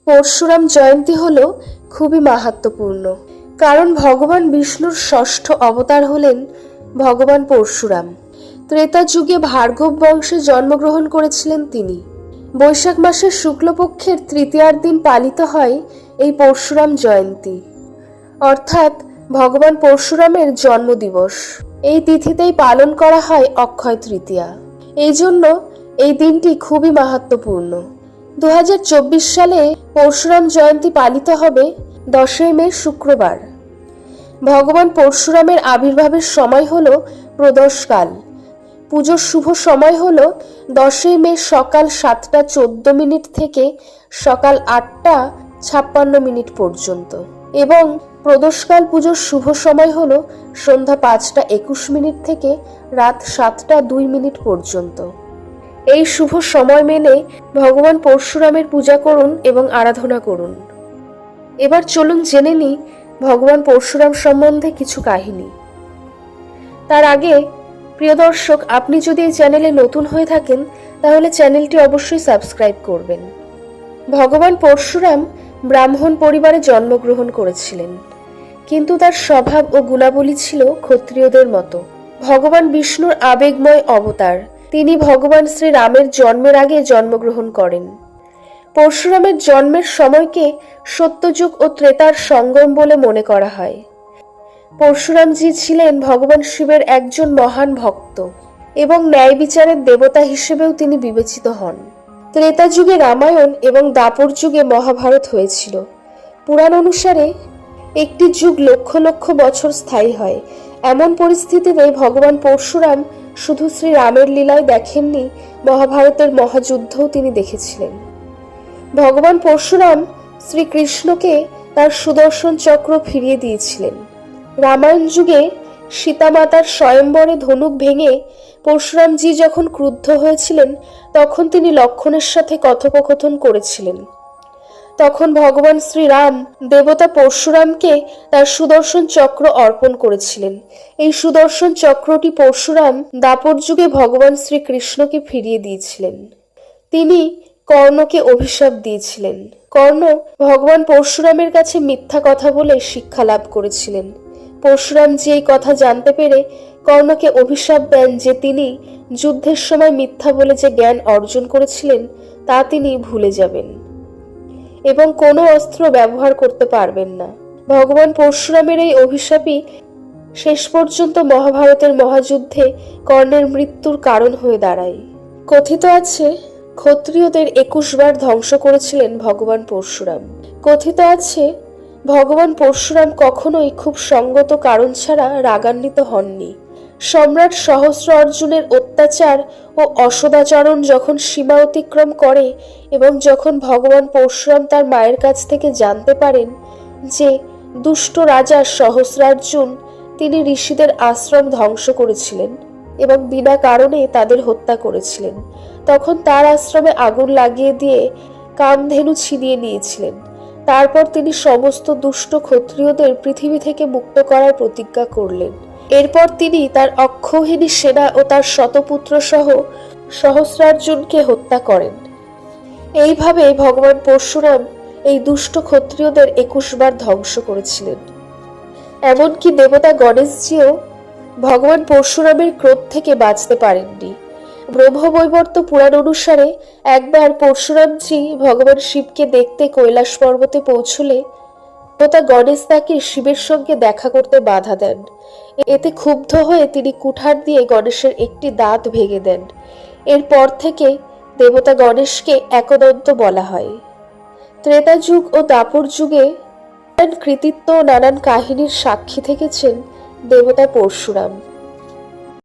পরশুরাম জয়ন্তী হল খুবই মাহাত্ম্যপূর্ণ, কারণ ভগবান বিষ্ণুর ষষ্ঠ অবতার হলেন ভগবান পরশুরাম। ত্রেতা যুগে ভার্গব বংশে জন্মগ্রহণ করেছিলেন তিনি। বৈশাখ মাসের শুক্লপক্ষের তৃতীয়ার দিন পালিত হয় এই পরশুরাম জয়ন্তী, অর্থাৎ ভগবান পরশুরামের জন্মদিবস। এই তিথিতেই পালন করা হয় অক্ষয় তৃতীয়া। এই জন্য এই দিনটি খুবই মাহাত্ম্যপূর্ণ। 2024 সালে পরশুরাম জয়ন্তী পালিত হবে 10ই মে শুক্রবার। ভগবান পরশুরামের আবির্ভাবের সময় হল প্রদোষকাল। পুজোর শুভ সময় হল 10ই মে সকাল 7টা 14 মিনিট থেকে সকাল 8টা 56 মিনিট পর্যন্ত, এবং প্রদোষকাল পুজোর শুভ সময় হল সন্ধ্যা 5টা 21 মিনিট থেকে রাত 7টা 2 মিনিট পর্যন্ত। এই শুভ সময় মেনে ভগবান পরশুরামের পূজা করুন এবং আরাধনা করুন। এবার চলুন জেনে নিই ভগবান পরশুরাম সম্বন্ধে কিছু কাহিনী। তার আগে প্রিয় দর্শক, আপনি যদি এই চ্যানেলে নতুন হয়ে থাকেন তাহলে চ্যানেলটি অবশ্যই সাবস্ক্রাইব করবেন। ভগবান পরশুরাম ব্রাহ্মণ পরিবারে জন্মগ্রহণ করেছিলেন, কিন্তু তার স্বভাব ও গুণাবলী ছিল ক্ষত্রিয়দের মতো। ভগবান বিষ্ণুর আবেগময় অবতার, তিনি ভগবান শ্রীরামের জন্মের আগে জন্মগ্রহণ করেন। পরশুরামের জন্মের সময়কে সত্যযুগ ও ত্রেতার সঙ্গম বলে মনে করা হয়। পরশুরামজি ছিলেন ভগবান শিবের একজন মহান ভক্ত এবং ন্যায় বিচারের দেবতা হিসেবেও তিনি বিবেচিত হন। ত্রেতা যুগে রামায়ণ এবং দাপর যুগে মহাভারত হয়েছিল। পুরাণ অনুসারে একটি যুগ লক্ষ লক্ষ বছর স্থায়ী হয়। এমন পরিস্থিতিতে ভগবান পরশুরাম শুধু শ্রীরামের লীলায় দেখেননি, মহাভারতের মহাযুদ্ধও তিনি দেখেছিলেন। ভগবান পরশুরাম শ্রীকৃষ্ণকে তার সুদর্শন চক্র ফিরিয়ে দিয়েছিলেন। রামায়ণ যুগে সীতামাতার স্বয়ম্বরে ধনুক ভেঙে পরশুরামজি যখন ক্রুদ্ধ হয়েছিলেন, তখন তিনি লক্ষ্মণের সাথে কথোপকথন করেছিলেন। তখন ভগবান শ্রীরাম দেবতা পরশুরামকে তার সুদর্শন চক্র অর্পণ করেছিলেন। এই সুদর্শন চক্রটি পরশুরাম দাপর যুগে ভগবান শ্রীকৃষ্ণকে ফিরিয়ে দিয়েছিলেন। তিনি কর্ণকে অভিশাপ দিয়েছিলেন। কর্ণ ভগবান পরশুরামের কাছে মিথ্যা কথা বলে শিক্ষা লাভ করেছিলেন। পরশুরামজি এই কথা জানতে পেরে কর্ণকে অভিশাপ দেন যে তিনি যুদ্ধের সময় মিথ্যা বলে যে জ্ঞান অর্জন করেছিলেন তা তিনি ভুলে যাবেন এবং কোনো অস্ত্র ব্যবহার করতে পারবেন না। ভগবান পরশুরামের এই অভিশাপই শেষ পর্যন্ত মহাভারতের মহাযুদ্ধে কর্ণের মৃত্যুর কারণ হয়ে দাঁড়ায়। কথিত আছে ক্ষত্রিয়দের 21 বার ধ্বংস করেছিলেন ভগবান পরশুরাম। কথিত আছে ভগবান পরশুরাম কখনোই খুব সঙ্গত কারণ ছাড়া রাগান্বিত হননি। সম্রাট সহস্র অর্জুনের অত্যাচার ও অসদাচরণ যখন সীমা অতিক্রম করে এবং যখন ভগবান পরশুরাম তার মায়ের কাছ থেকে জানতে পারেন যে দুষ্ট রাজা সহস্রার্জুন তিনি ঋষিদের আশ্রম ধ্বংস করেছিলেন এবং বিনা কারণে তাদের হত্যা করেছিলেন, তখন তার আশ্রমে আগুন লাগিয়ে দিয়ে কামধেনু ছিনিয়ে নিয়েছিলেন। তারপর তিনি সমস্ত দুষ্ট ক্ষত্রিয়দের পৃথিবী থেকে মুক্ত করার প্রতিজ্ঞা করলেন। এরপর তিনি তার অক্ষৌহিনী সেনা ও তার শতপুত্র সহ সহস্রার্জুনকে হত্যা করেন। এইভাবে ভগবান পরশুরাম এই দুষ্ট ক্ষত্রিয়দের 21 বার ধ্বংস করেছিলেন। এমনকি দেবতা গণেশজিও ভগবান পরশুরামের ক্রোধ থেকে বাঁচতে পারেননি। ব্রহ্মবৈবর্ত পুরাণ অনুসারে একবার পরশুরামজি ভগবান শিবকে দেখতে কৈলাস পর্বতে পৌঁছলে দেবতা গণেশ তাকে শিবের সঙ্গে দেখা করতে বাধা দেন। এতে ক্ষুব্ধ হয়ে তিনি কুঠার দিয়ে গণেশের একটি দাঁত ভেঙে দেন। এরপর থেকে দেবতা গণেশকে একদন্ত বলা হয়। ত্রেতা যুগ ও দাপর যুগে নানান কৃতিত্ব ও নানান কাহিনীর সাক্ষী থেকেছেন দেবতা পরশুরাম।